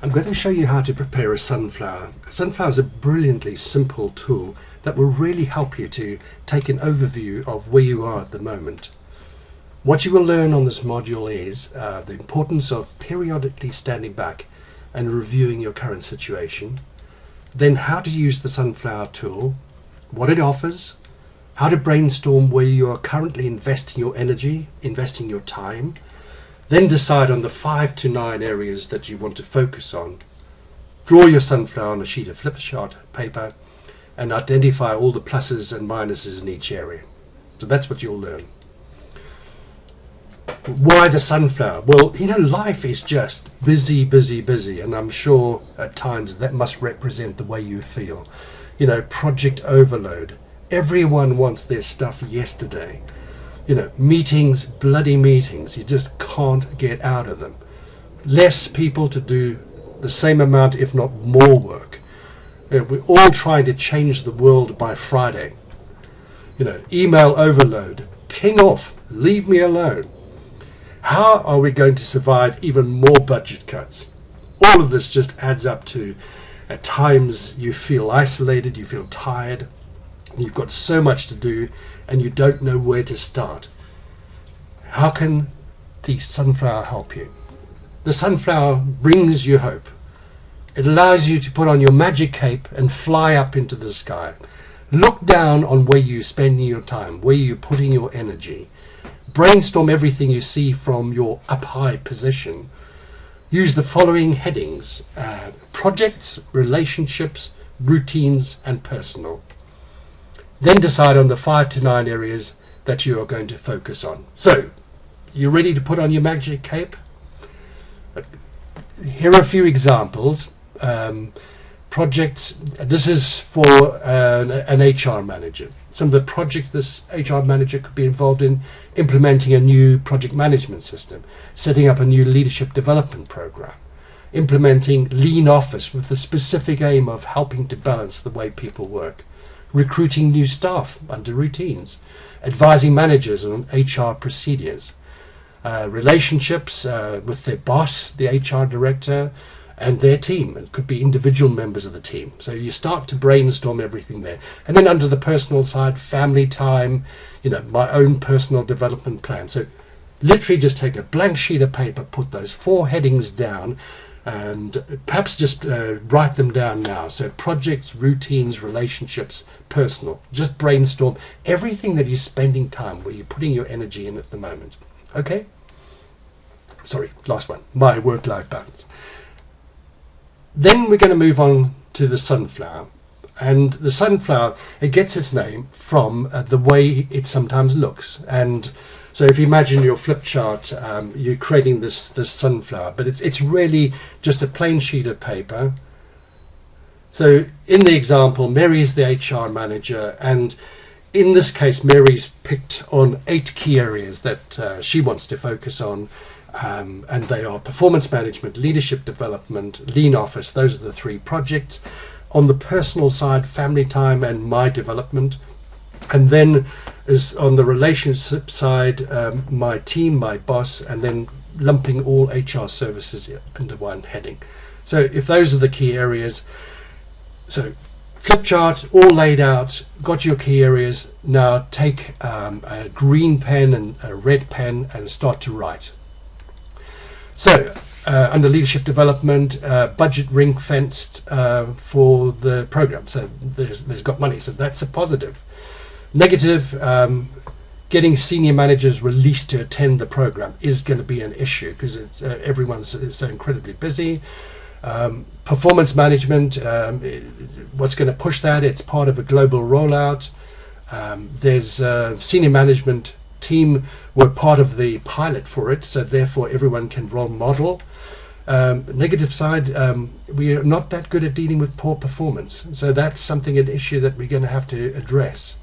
I'm going to show you how to prepare a sunflower. A sunflower is a brilliantly simple tool that will really help you to take an overview of where you are at the moment. What you will learn on this module is the importance of periodically standing back and reviewing your current situation, then how to use the sunflower tool, what it offers, how to brainstorm where you are currently investing your energy, investing your time, then decide on the 5 to 9 areas that you want to focus on. Draw your sunflower on a sheet of flip chart paper and identify all the pluses and minuses in each area. So that's what you'll learn. Why the sunflower? Well, life is just busy, busy, busy, and I'm sure at times that must represent the way you feel. Project overload. Everyone wants their stuff yesterday. Meetings, bloody meetings. You just can't get out of them. Less people to do the same amount, if not more work. We're all trying to change the world by Friday. Email overload. Ping off. Leave me alone. How are we going to survive even more budget cuts? All of this just adds up to, at times, you feel isolated, you feel tired, you've got so much to do, and you don't know where to start. How can the sunflower help you? The sunflower brings you hope. It allows you to put on your magic cape and fly up into the sky. Look down on where you're spending your time, where you're putting your energy. Brainstorm everything you see from your up high position. Use the following headings: projects, relationships, routines, and personal. Then decide on the 5 to 9 areas that you are going to focus on. So, you ready to put on your magic cape? Here are a few examples. Projects. This is for an HR manager. Some of the projects this HR manager could be involved in: implementing a new project management system, setting up a new leadership development program, implementing lean office with the specific aim of helping to balance the way people work, recruiting new staff under routines, advising managers on HR procedures, relationships with their boss, the HR director, and their team. It could be individual members of the team. So you start to brainstorm everything there. And then under the personal side, family time, my own personal development plan. So literally just take a blank sheet of paper, put those 4 headings down, and perhaps just write them down now. So projects, routines, relationships, personal. Just brainstorm everything that you're spending time, where you're putting your energy in at the moment. Okay? Sorry, last one. My work-life balance. Then we're going to move on to the sunflower. And the sunflower, it gets its name from the way it sometimes looks. And so if you imagine your flip chart, you're creating this sunflower, but it's really just a plain sheet of paper. So in the example, Mary is the HR manager, and in this case, Mary's picked on 8 key areas that she wants to focus on. And they are performance management, leadership development, lean office. Those are the 3 projects. On the personal side, family time and my development. And then is on the relationship side, my team, my boss, and then lumping all HR services under one heading. So if those are the key areas, so flip chart, all laid out, got your key areas. Now take a green pen and a red pen and start to write. So, under leadership development, budget ring fenced for the program. So there's got money. So that's a positive. Negative, getting senior managers released to attend the program is going to be an issue because everyone's so incredibly busy. Performance management, what's going to push that? It's part of a global rollout. There's senior management team were part of the pilot for it, so therefore everyone can role model. Negative side, we are not that good at dealing with poor performance, so that's an issue that we're going to have to address.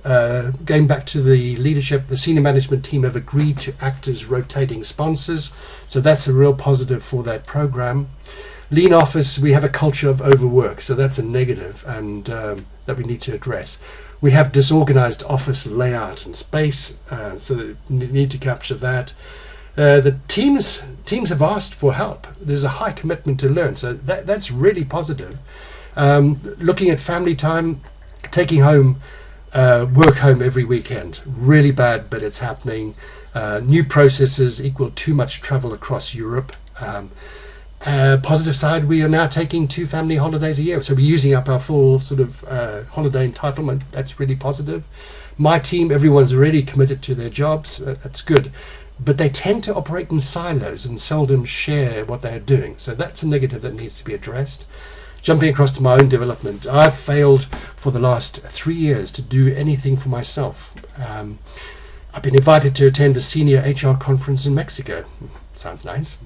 Going back to the leadership, the senior management team have agreed to act as rotating sponsors, so that's a real positive for that program. Lean office, we have a culture of overwork, so that's a negative and that we need to address. We have disorganized office layout and space, so we need to capture that. The teams have asked for help. There's a high commitment to learn, so that's really positive. Looking at family time, taking home work home every weekend, really bad, but it's happening. New processes equal too much travel across Europe. Positive side, we are now taking 2 family holidays a year, so we're using up our full sort of holiday entitlement. That's really positive. My team, everyone's already committed to their jobs. That's good, but they tend to operate in silos and seldom share what they're doing, so that's a negative that needs to be addressed. Jumping across to my own development, I've failed for the last 3 years to do anything for myself. I've been invited to attend a senior HR conference in Mexico. Sounds nice.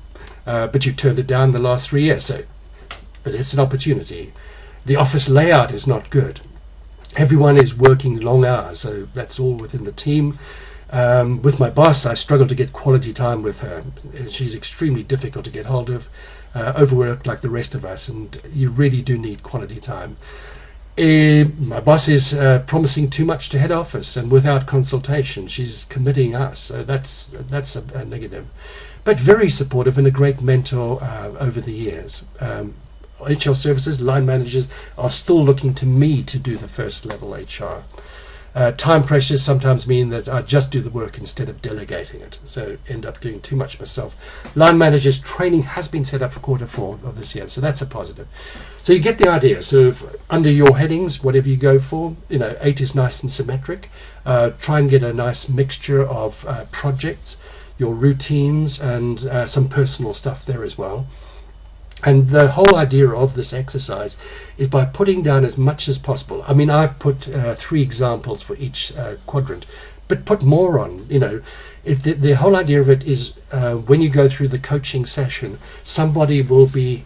But you've turned it down the last 3 years, but it's an opportunity. The office layout is not good. Everyone is working long hours, so that's all within the team. With my boss, I struggle to get quality time with her. She's extremely difficult to get hold of, overworked like the rest of us, and you really do need quality time. My boss is promising too much to head office, and without consultation, she's committing us. So that's a negative. But very supportive and a great mentor over the years. HR services, line managers are still looking to me to do the first level HR. Time pressures sometimes mean that I just do the work instead of delegating it, so end up doing too much myself. Line managers training has been set up for Q4 of this year, so that's a positive. So you get the idea. So under your headings, whatever you go for, 8 is nice and symmetric. Try and get a nice mixture of projects, your routines, and some personal stuff there as well. And the whole idea of this exercise is by putting down as much as possible. I mean, I've put 3 examples for each quadrant, but put more on. If the whole idea of it is when you go through the coaching session, somebody will be,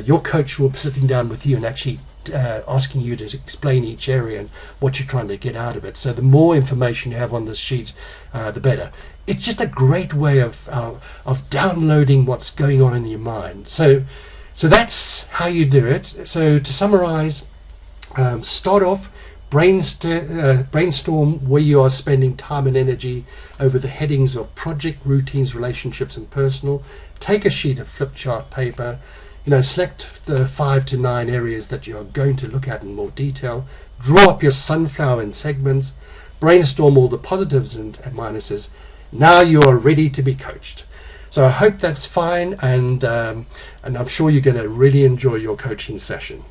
your coach will be sitting down with you and actually asking you to explain each area and what you're trying to get out of it. So the more information you have on this sheet, the better. It's just a great way of downloading what's going on in your mind. So that's how you do it. So to summarize, start off, brainstorm where you are spending time and energy over the headings of project, routines, relationships, and personal. Take a sheet of flip chart paper, select the 5 to 9 areas that you're going to look at in more detail, draw up your sunflower in segments, brainstorm all the positives and minuses. Now you are ready to be coached. So I hope that's fine, and I'm sure you're going to really enjoy your coaching session.